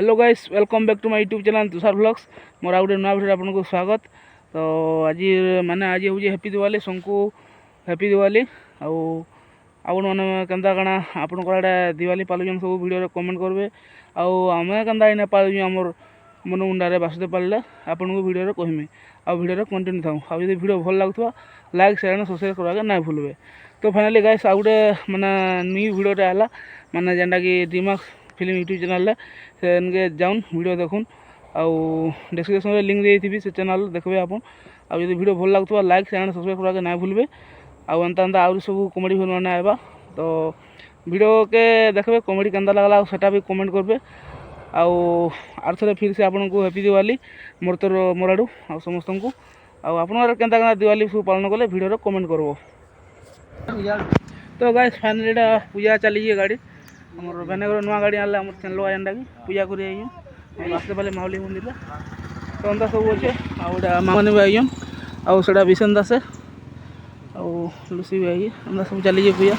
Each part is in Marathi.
Hello guys, welcome back to my YouTube channel Tushar vlogs. मोर आउटे नुआ वीडियो आपको स्वागत। तो आज आज हूँ हैप्पी दिवाली, सबको हैप्पी दिवाली। आपण मैंने केन्ता काଣା आपण दिवाली पालुन सब वीडियो कमेंट करेंगे। आमे केन्ता इना पालुँ आमर मनमुंडारे बासुदेव पाले आपन को वीडियो कहमी। वीडियो कंटिन्यू था। आदि वीडियो भल लगुवा लाइक शेयर एंड सब्सक्राइब करवाके ना भूलबे। तो फाइनली गाइस आउ गोटे माने न्यू वीडियोटे आला माने जेनटा कि ड्रीमक्स फिल्म यूट्यूब चैनल से जाऊन वीडियो देखुन। डिस्क्रिप्शन में लिंक देती से चैनल देखबे आपन। आदि वीडियो भल लगुवा लाइक शेयर एंड सब्सक्राइब करवाके ना भूलबे। एंता एंता आउरी सब कॉमेडी फिल्म मैंने आएगा। तो वीडियो के देखबे कॉमेडी केन्ता लगला सेटा भी कमेंट करबे। आर थे फिर से आपन को हैप्पी दिवाली मोर तर मोर आड़ू आ समस्त को। आपन केन्ता केन्ता दिवाली सब पालन कले वीडियो कमेंट करबो। तो गाइस फाइनली पूजा चली गाड़ी आम बेनेगर नुआ गाड़ी आने आम चैनल जेनटा कि पूजा कर आसते पाले माउली मंदिर। तो अंदा सब अच्छे आउटा माने भी आइन आउटा विशन दासे लुसी भी आई अंदा सब चली पूजा।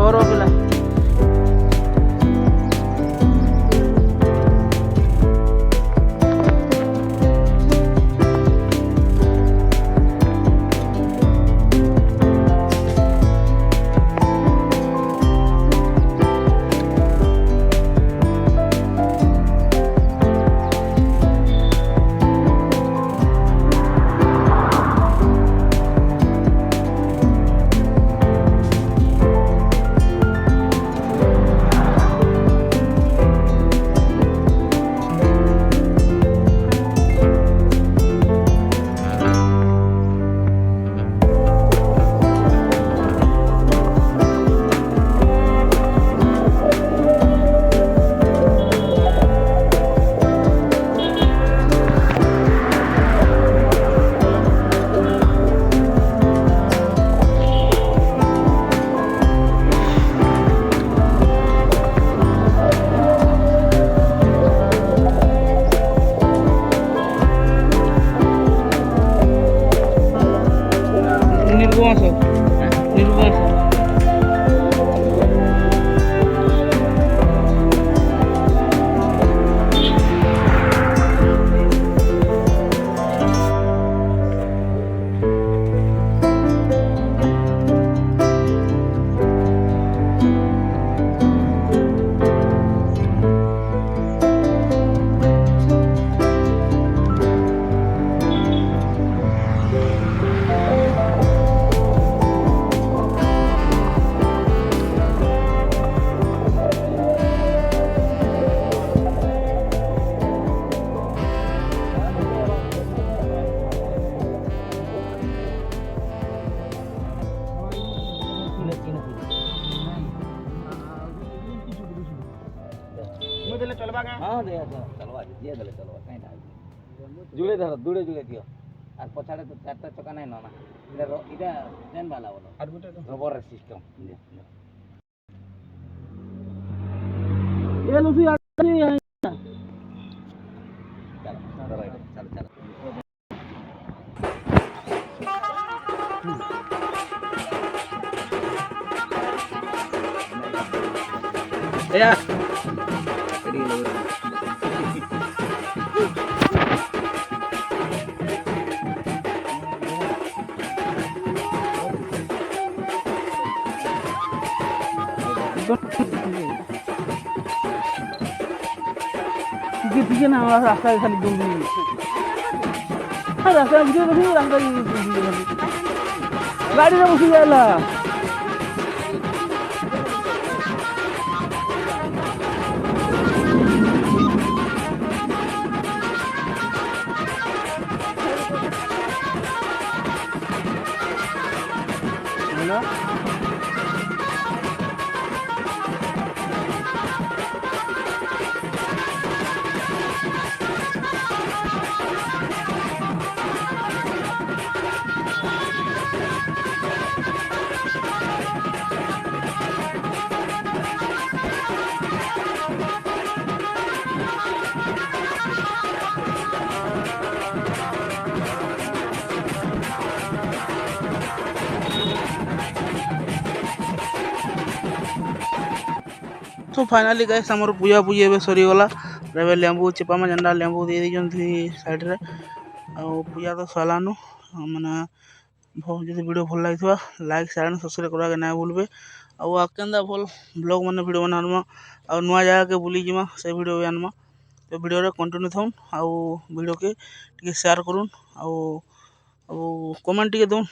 ଘର ପିଲା जुड़े धर दूड़े जुड़े दियो और पछाड़े तो चारटा चका नहीं ना इटा चेन वाला बोलो रबर सिस्टम ये लुसी आती चलो चलो चलो या पीछे ना रास्ता खाली दूर हाँ रास्ता वीडियो देखिए रास्ता गाड़ी में बसी जाएगा तो फाइनाली गाइस हमर पूजा पूजी एबे सरीगला एबे लेंबू चिपामा झंडा लेंबू दे दिजंती साइड रे आ पूजा तो सलानु माने जदि वीडियो भल लागिथवा लाइक शेयर सब्सक्राइब करवा के ना भूलबे आ केंदा भल ब्लॉग माने वीडियो बनानमा आ नुआ जगह के बुली जिमा से वीडियो आनमा तो वीडियो रे कंटिन्यू थौन आ वीडियो के टिके शेयर करूँ आ कमेंट टिके दउन